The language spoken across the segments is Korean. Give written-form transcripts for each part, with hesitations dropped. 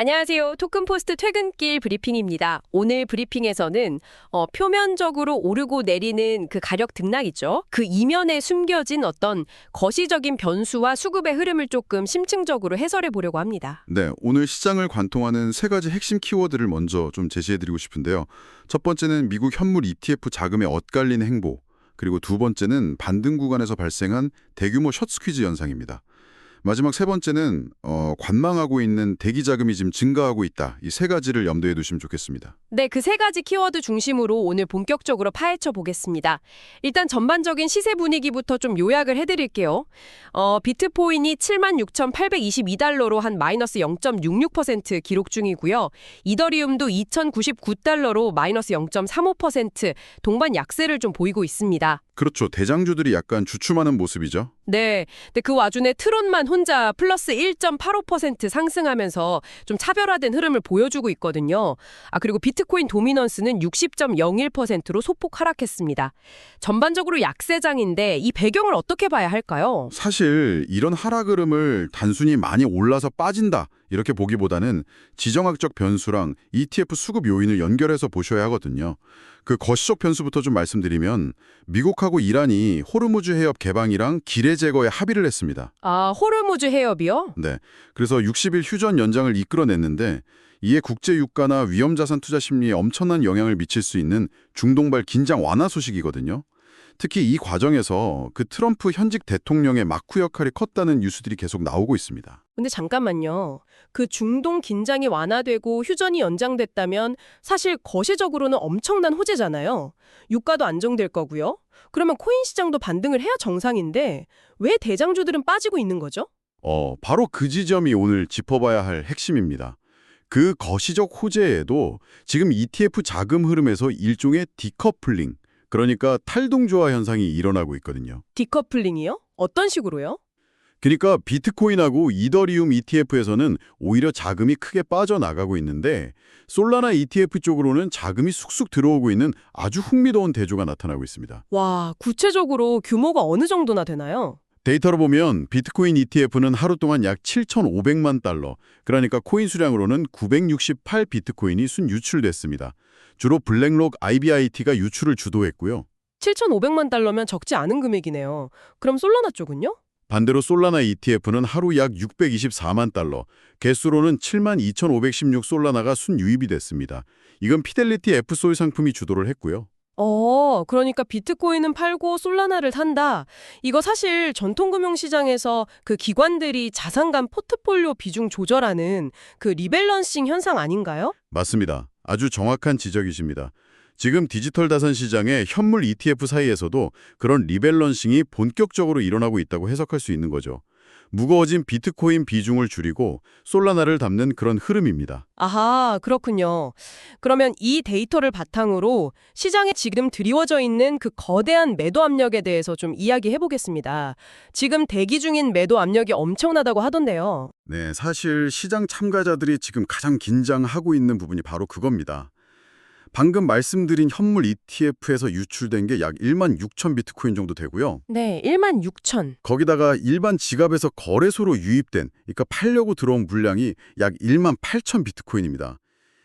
안녕하세요. 토큰포스트 퇴근길 브리핑입니다. 오늘 브리핑에서는 표면적으로 오르고 내리는 그 가격 등락이죠. 그 이면에 숨겨진 어떤 거시적인 변수와 수급의 흐름을 조금 심층적으로 해설해 보려고 합니다. 네, 오늘 시장을 관통하는 세 가지 핵심 키워드를 먼저 좀 제시해드리고 싶은데요. 첫 번째는 미국 현물 ETF 자금의 엇갈리는 행보, 그리고 두 번째는 반등 구간에서 발생한 대규모 숏스퀴즈 현상입니다. 마지막 세 번째는 관망하고 있는 대기 자금이 지금 증가하고 있다. 이 세 가지를 염두에 두시면 좋겠습니다. 네, 그 세 가지 키워드 중심으로 오늘 본격적으로 파헤쳐 보겠습니다. 일단 전반적인 시세 분위기부터 좀 요약을 해드릴게요. 비트코인이 76,822달러로 한 마이너스 0.66% 기록 중이고요. 이더리움도 2,099달러로 마이너스 0.35% 동반 약세를 좀 보이고 있습니다. 그렇죠. 대장주들이 약간 주춤하는 모습이죠. 네, 근데 그 와중에 트론만 혼자 플러스 1.85% 상승하면서 좀 차별화된 흐름을 보여주고 있거든요. 그리고 비트코인 도미넌스는 60.01%로 소폭 하락했습니다. 전반적으로 약세장인데 이 배경을 어떻게 봐야 할까요? 사실 이런 하락 흐름을 단순히 많이 올라서 빠진다 이렇게 보기보다는 지정학적 변수랑 ETF 수급 요인을 연결해서 보셔야 하거든요. 그 거시적 변수부터 좀 말씀드리면 미국하고 이란이 호르무즈 해협 개방이랑 기뢰 제거에 합의를 했습니다. 호르무즈 해협이요? 네, 그래서 60일 휴전 연장을 이끌어냈는데 이에 국제 유가나 위험자산 투자 심리에 엄청난 영향을 미칠 수 있는 중동발 긴장 완화 소식이거든요. 특히 이 과정에서 그 트럼프 현직 대통령의 마쿠 역할이 컸다는 뉴스들이 계속 나오고 있습니다. 근데 잠깐만요. 그 중동 긴장이 완화되고 휴전이 연장됐다면 사실 거시적으로는 엄청난 호재잖아요. 유가도 안정될 거고요. 그러면 코인 시장도 반등을 해야 정상인데 왜 대장주들은 빠지고 있는 거죠? 바로 그 지점이 오늘 짚어봐야 할 핵심입니다. 그 거시적 호재에도 지금 ETF 자금 흐름에서 일종의 디커플링, 그러니까 탈동조화 현상이 일어나고 있거든요. 디커플링이요? 어떤 식으로요? 그러니까 비트코인하고 이더리움 ETF에서는 오히려 자금이 크게 빠져나가고 있는데 솔라나 ETF 쪽으로는 자금이 쑥쑥 들어오고 있는 아주 흥미로운 대조가 나타나고 있습니다. 와, 구체적으로 규모가 어느 정도나 되나요? 데이터로 보면 비트코인 ETF는 하루 동안 약 7,500만 달러, 그러니까 코인 수량으로는 968 비트코인이 순유출됐습니다. 주로 블랙록 IBIT가 유출을 주도했고요. 7,500만 달러면 적지 않은 금액이네요. 그럼 솔라나 쪽은요? 반대로 솔라나 ETF는 하루 약 624만 달러, 개수로는 72,516 솔라나가 순유입이 됐습니다. 이건 피델리티 F솔 상품이 주도를 했고요. 그러니까 비트코인은 팔고 솔라나를 산다. 이거 사실 전통금융시장에서 그 기관들이 자산 간 포트폴리오 비중 조절하는 그 리밸런싱 현상 아닌가요? 맞습니다. 아주 정확한 지적이십니다. 지금 디지털 자산 시장의 현물 ETF 사이에서도 그런 리밸런싱이 본격적으로 일어나고 있다고 해석할 수 있는 거죠. 무거워진 비트코인 비중을 줄이고 솔라나를 담는 그런 흐름입니다. 아하, 그렇군요. 그러면 이 데이터를 바탕으로 시장에 지금 드리워져 있는 그 거대한 매도 압력에 대해서 좀 이야기해 보겠습니다. 지금 대기 중인 매도 압력이 엄청나다고 하던데요. 네, 사실 시장 참가자들이 지금 가장 긴장하고 있는 부분이 바로 그겁니다. 방금 말씀드린 현물 ETF에서 유출된 게 약 1만 6천 비트코인 정도 되고요. 네, 1만 6천. 거기다가 일반 지갑에서 거래소로 유입된, 그러니까 팔려고 들어온 물량이 약 1만 8천 비트코인입니다.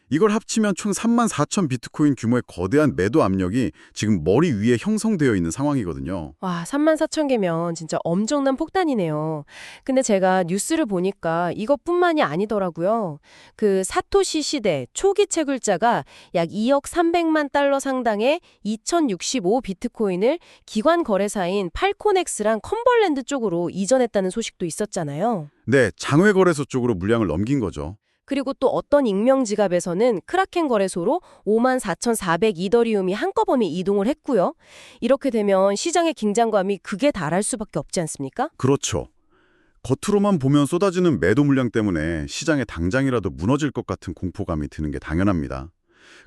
이걸 합치면 총 3만 4천 비트코인 규모의 거대한 매도 압력이 지금 머리 위에 형성되어 있는 상황이거든요. 와, 3만 4천 개면 진짜 엄청난 폭탄이네요. 근데 제가 뉴스를 보니까 이것뿐만이 아니더라고요. 그 사토시 시대 초기 채굴자가 약 2억 300만 달러 상당의 2065 비트코인을 기관 거래사인 팔코넥스랑 컴벌랜드 쪽으로 이전했다는 소식도 있었잖아요. 네, 장외거래소 쪽으로 물량을 넘긴 거죠. 그리고 또 어떤 익명 지갑에서는 크라켄 거래소로 54,400 이더리움이 한꺼번에 이동을 했고요. 이렇게 되면 시장의 긴장감이 극에 달할 수밖에 없지 않습니까? 그렇죠. 겉으로만 보면 쏟아지는 매도 물량 때문에 시장에 당장이라도 무너질 것 같은 공포감이 드는 게 당연합니다.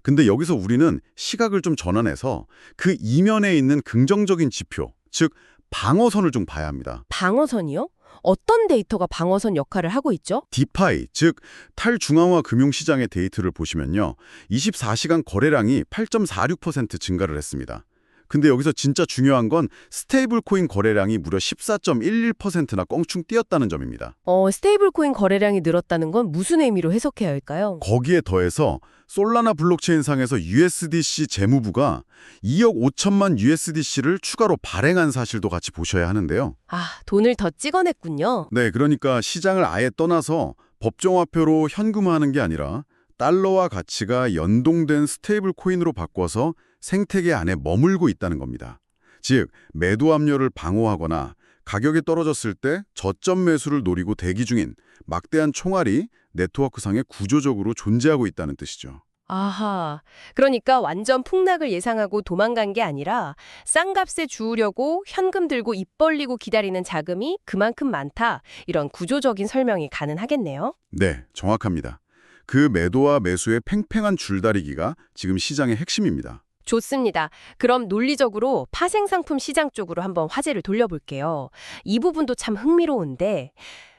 근데 여기서 우리는 시각을 좀 전환해서 그 이면에 있는 긍정적인 지표, 즉 방어선을 좀 봐야 합니다. 방어선이요? 어떤 데이터가 방어선 역할을 하고 있죠? 디파이, 즉 탈중앙화 금융시장의 데이터를 보시면요. 24시간 거래량이 8.46% 증가를 했습니다. 근데 여기서 진짜 중요한 건 스테이블 코인 거래량이 무려 14.11%나 껑충 뛰었다는 점입니다. 스테이블 코인 거래량이 늘었다는 건 무슨 의미로 해석해야 할까요? 거기에 더해서 솔라나 블록체인 상에서 USDC 재무부가 2억 5천만 USDC를 추가로 발행한 사실도 같이 보셔야 하는데요. 돈을 더 찍어냈군요. 네, 그러니까 시장을 아예 떠나서 법정화폐로 현금화하는 게 아니라 달러와 가치가 연동된 스테이블 코인으로 바꿔서 생태계 안에 머물고 있다는 겁니다. 즉, 매도 압력을 방어하거나 가격이 떨어졌을 때 저점 매수를 노리고 대기 중인 막대한 총알이 네트워크상에 구조적으로 존재하고 있다는 뜻이죠. 아하, 그러니까 완전 폭락을 예상하고 도망간 게 아니라 싼 값에 주우려고 현금 들고 입 벌리고 기다리는 자금이 그만큼 많다. 이런 구조적인 설명이 가능하겠네요. 네, 정확합니다. 그 매도와 매수의 팽팽한 줄다리기가 지금 시장의 핵심입니다. 좋습니다. 그럼 논리적으로 파생상품 시장 쪽으로 한번 화제를 돌려볼게요. 이 부분도 참 흥미로운데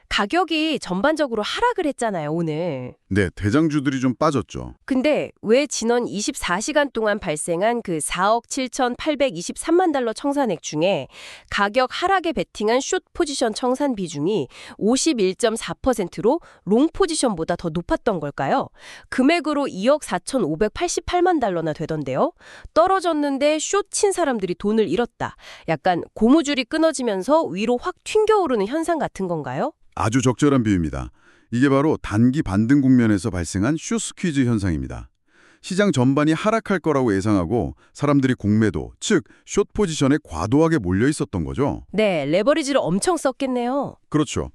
가격이 전반적으로 하락을 했잖아요, 오늘. 네, 대장주들이 좀 빠졌죠. 근데 왜 지난 24시간 동안 발생한 그 4억 7,823만 달러 청산액 중에 가격 하락에 베팅한 숏 포지션 청산 비중이 51.4%로 롱 포지션보다 더 높았던 걸까요? 금액으로 2억 4,588만 달러나 되던데요. 떨어졌는데 숏 친 사람들이 돈을 잃었다. 약간 고무줄이 끊어지면서 위로 확 튕겨오르는 현상 같은 건가요? 아주 적절한 비유입니다. 이게 바로 단기 반등 국면에서 발생한 숏 스퀴즈 현상입니다. 시장 전반이 하락할 거라고 예상하고 사람들이 공매도, 즉 숏 포지션에 과도하게 몰려 있었던 거죠. 네, 레버리지를 엄청 썼겠네요. 그렇죠.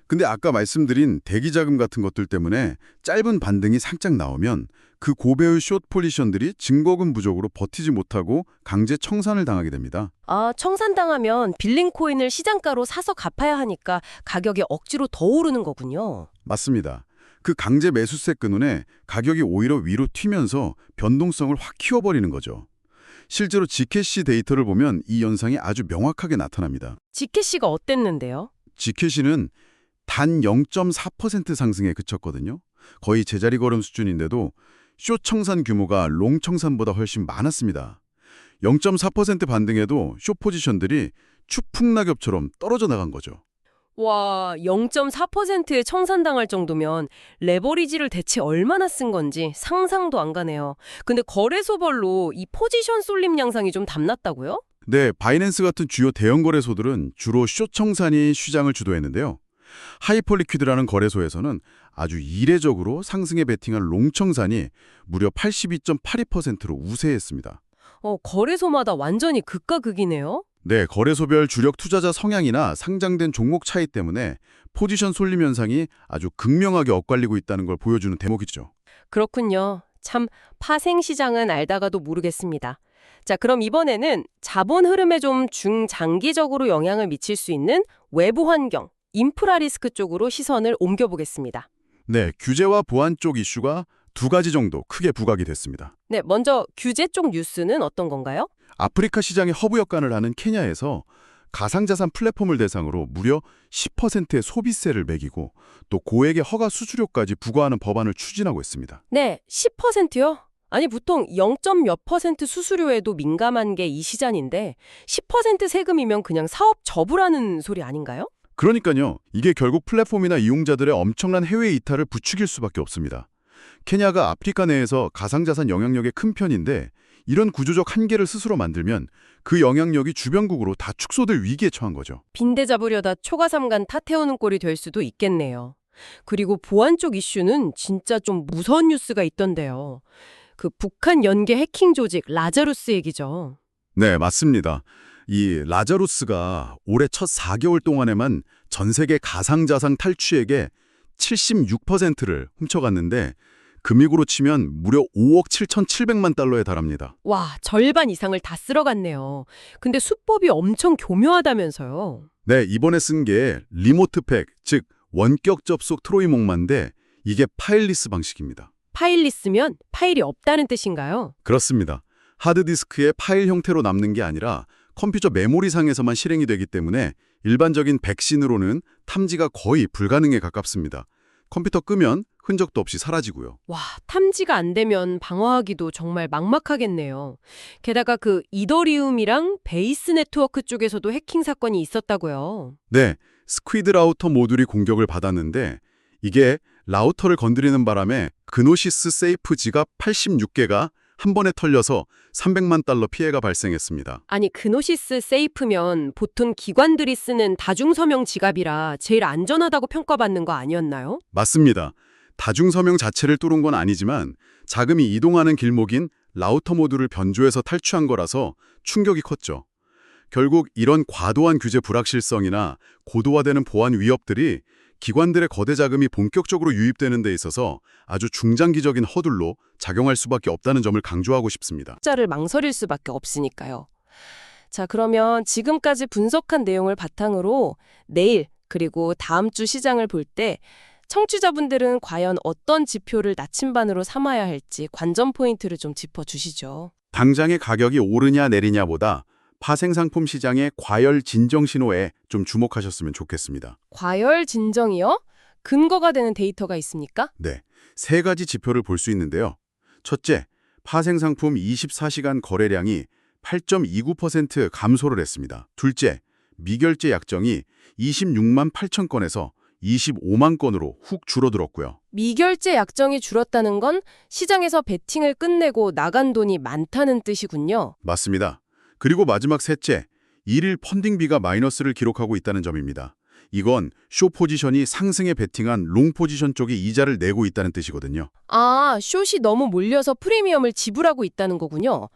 근데 아까 말씀드린 대기자금 같은 것들 때문에 짧은 반등이 살짝 나오면 그 고배의 숏 포지션들이 증거금 부족으로 버티지 못하고 강제 청산을 당하게 됩니다. 청산당하면 빌린 코인을 시장가로 사서 갚아야 하니까 가격이 억지로 더 오르는 거군요. 맞습니다. 그 강제 매수세 끈운에 가격이 오히려 위로 튀면서 변동성을 확 키워버리는 거죠. 실제로 지캐시 데이터를 보면 이 현상이 아주 명확하게 나타납니다. 지캐시가 어땠는데요? 지캐시는 단 0.4% 상승에 그쳤거든요. 거의 제자리 걸음 수준인데도 숏 청산 규모가 롱 청산보다 훨씬 많았습니다. 0.4% 반등에도 숏 포지션들이 추풍낙엽처럼 떨어져 나간 거죠. 와, 0.4%의 청산당할 정도면 레버리지를 대체 얼마나 쓴 건지 상상도 안 가네요. 근데 거래소별로 이 포지션 쏠림 양상이 좀 담났다고요? 네, 바이낸스 같은 주요 대형 거래소들은 주로 숏 청산이 시장을 주도했는데요. 하이퍼리퀴드라는 거래소에서는 아주 이례적으로 상승에 베팅한 롱 청산이 무려 82.82%로 우세했습니다. 거래소마다 완전히 극과 극이네요. 네, 거래소별 주력 투자자 성향이나 상장된 종목 차이 때문에 포지션 쏠림 현상이 아주 극명하게 엇갈리고 있다는 걸 보여주는 대목이죠. 그렇군요. 참 파생 시장은 알다가도 모르겠습니다. 자, 그럼 이번에는 자본 흐름에 좀 중장기적으로 영향을 미칠 수 있는 외부 환경, 인프라 리스크 쪽으로 시선을 옮겨보겠습니다. 네, 규제와 보안 쪽 이슈가 두 가지 정도 크게 부각이 됐습니다. 네, 먼저 규제 쪽 뉴스는 어떤 건가요? 아프리카 시장의 허브 역관을 하는 케냐에서 가상자산 플랫폼을 대상으로 무려 10%의 소비세를 매기고 또 고액의 허가 수수료까지 부과하는 법안을 추진하고 있습니다. 네, 10%요? 아니 보통 0점 몇 % 수수료에도 민감한 게 이 시장인데 10% 세금이면 그냥 사업 접으라는 소리 아닌가요? 그러니까요. 이게 결국 플랫폼이나 이용자들의 엄청난 해외 이탈을 부추길 수밖에 없습니다. 케냐가 아프리카 내에서 가상자산 영향력의 큰 편인데 이런 구조적 한계를 스스로 만들면 그 영향력이 주변국으로 다 축소될 위기에 처한 거죠. 빈대 잡으려다 초가삼간 탓해오는 꼴이 될 수도 있겠네요. 그리고 보안 쪽 이슈는 진짜 좀 무서운 뉴스가 있던데요. 그 북한 연계 해킹 조직 라자루스 얘기죠. 네, 맞습니다. 이 라자루스가 올해 첫 4개월 동안에만 전 세계 가상자산 탈취액의 76%를 훔쳐갔는데 금액으로 치면 무려 5억 7,700만 달러에 달합니다. 와, 절반 이상을 다 쓸어갔네요. 근데 수법이 엄청 교묘하다면서요. 네, 이번에 쓴 게 리모트 팩, 즉 원격 접속 트로이목마인데 이게 파일리스 방식입니다. 파일리스면 파일이 없다는 뜻인가요? 그렇습니다. 하드디스크에 파일 형태로 남는 게 아니라 컴퓨터 메모리상에서만 실행이 되기 때문에 일반적인 백신으로는 탐지가 거의 불가능에 가깝습니다. 컴퓨터 끄면 흔적도 없이 사라지고요. 와, 탐지가 안 되면 방어하기도 정말 막막하겠네요. 게다가 그 이더리움이랑 베이스 네트워크 쪽에서도 해킹 사건이 있었다고요. 네, 스퀴드 라우터 모듈이 공격을 받았는데 이게 라우터를 건드리는 바람에 그노시스 세이프 지갑 86개가 한 번에 털려서 300만 달러 피해가 발생했습니다. 아니, 그노시스 세이프면 보통 기관들이 쓰는 다중서명 지갑이라 제일 안전하다고 평가받는 거 아니었나요? 맞습니다. 다중서명 자체를 뚫은 건 아니지만 자금이 이동하는 길목인 라우터 모듈을 변조해서 탈취한 거라서 충격이 컸죠. 결국 이런 과도한 규제 불확실성이나 고도화되는 보안 위협들이 기관들의 거대 자금이 본격적으로 유입되는 데 있어서 아주 중장기적인 허들로 작용할 수밖에 없다는 점을 강조하고 싶습니다. 숫자를 망설일 수밖에 없으니까요. 자, 그러면 지금까지 분석한 내용을 바탕으로 내일 그리고 다음 주 시장을 볼 때 청취자분들은 과연 어떤 지표를 나침반으로 삼아야 할지 관전 포인트를 좀 짚어주시죠. 당장의 가격이 오르냐 내리냐보다 파생상품 시장의 과열 진정 신호에 좀 주목하셨으면 좋겠습니다. 과열 진정이요? 근거가 되는 데이터가 있습니까? 네, 세 가지 지표를 볼 수 있는데요. 첫째, 파생상품 24시간 거래량이 8.29% 감소를 했습니다. 둘째, 미결제 약정이 26만 8천 건에서 25만 건으로 훅 줄어들었고요. 미결제 약정이 줄었다는 건 시장에서 베팅을 끝내고 나간 돈이 많다는 뜻이군요. 맞습니다. 그리고 마지막 셋째, 일일 펀딩비가 마이너스를 기록하고 있다는 점입니다. 이건 쇼 포지션이 상승에 베팅한 롱 포지션 쪽에 이자를 내고 있다는 뜻이거든요. 아, 숏이 너무 몰려서 프리미엄을 지불하고 있다는 거군요.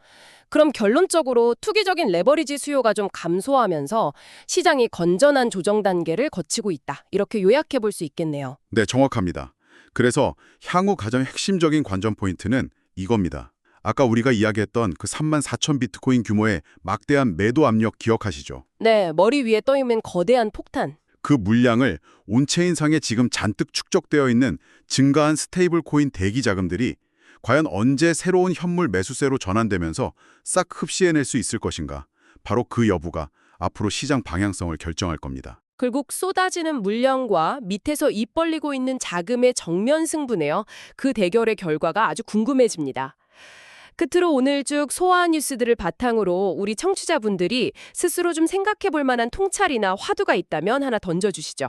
그럼 결론적으로 투기적인 레버리지 수요가 좀 감소하면서 시장이 건전한 조정 단계를 거치고 있다. 이렇게 요약해 볼 수 있겠네요. 네, 정확합니다. 그래서 향후 가장 핵심적인 관전 포인트는 이겁니다. 아까 우리가 이야기했던 그 3만 4천 비트코인 규모의 막대한 매도 압력 기억하시죠? 네, 머리 위에 떠 있는 거대한 폭탄. 그 물량을 온체인상에 지금 잔뜩 축적되어 있는 증가한 스테이블 코인 대기 자금들이 과연 언제 새로운 현물 매수세로 전환되면서 싹 흡수해낼 수 있을 것인가? 바로 그 여부가 앞으로 시장 방향성을 결정할 겁니다. 결국 쏟아지는 물량과 밑에서 입 벌리고 있는 자금의 정면 승부네요. 그 대결의 결과가 아주 궁금해집니다. 끝으로 오늘 쭉 소화한 뉴스들을 바탕으로 우리 청취자분들이 스스로 좀 생각해 볼 만한 통찰이나 화두가 있다면 하나 던져주시죠.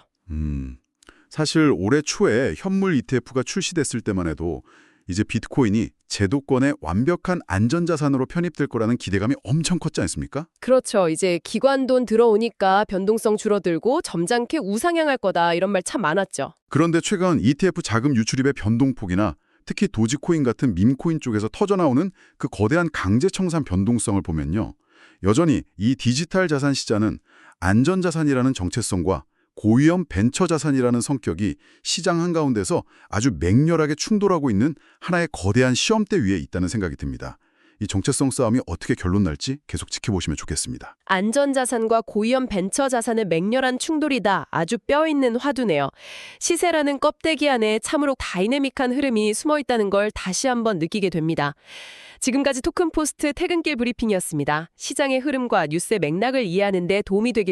사실 올해 초에 현물 ETF가 출시됐을 때만 해도 이제 비트코인이 제도권의 완벽한 안전자산으로 편입될 거라는 기대감이 엄청 컸지 않습니까? 그렇죠. 이제 기관 돈 들어오니까 변동성 줄어들고 점잖게 우상향할 거다 이런 말 참 많았죠. 그런데 최근 ETF 자금 유출입의 변동폭이나 특히 도지코인 같은 밈코인 쪽에서 터져나오는 그 거대한 강제 청산 변동성을 보면요. 여전히 이 디지털 자산 시장은 안전자산이라는 정체성과 고위험 벤처 자산이라는 성격이 시장 한가운데서 아주 맹렬하게 충돌하고 있는 하나의 거대한 시험대 위에 있다는 생각이 듭니다. 이 정체성 싸움이 어떻게 결론 날지 계속 지켜보시면 좋겠습니다. 안전자산과 고위험 벤처자산의 맹렬한 충돌이다. 아주 뼈있는 화두네요. 시세라는 껍데기 안에 참으로 다이내믹한 흐름이 숨어있다는 걸 다시 한번 느끼게 됩니다. 지금까지 토큰포스트 퇴근길 브리핑이었습니다. 시장의 흐름과 뉴스의 맥락을 이해하는 데 도움이 되길 바랍니다.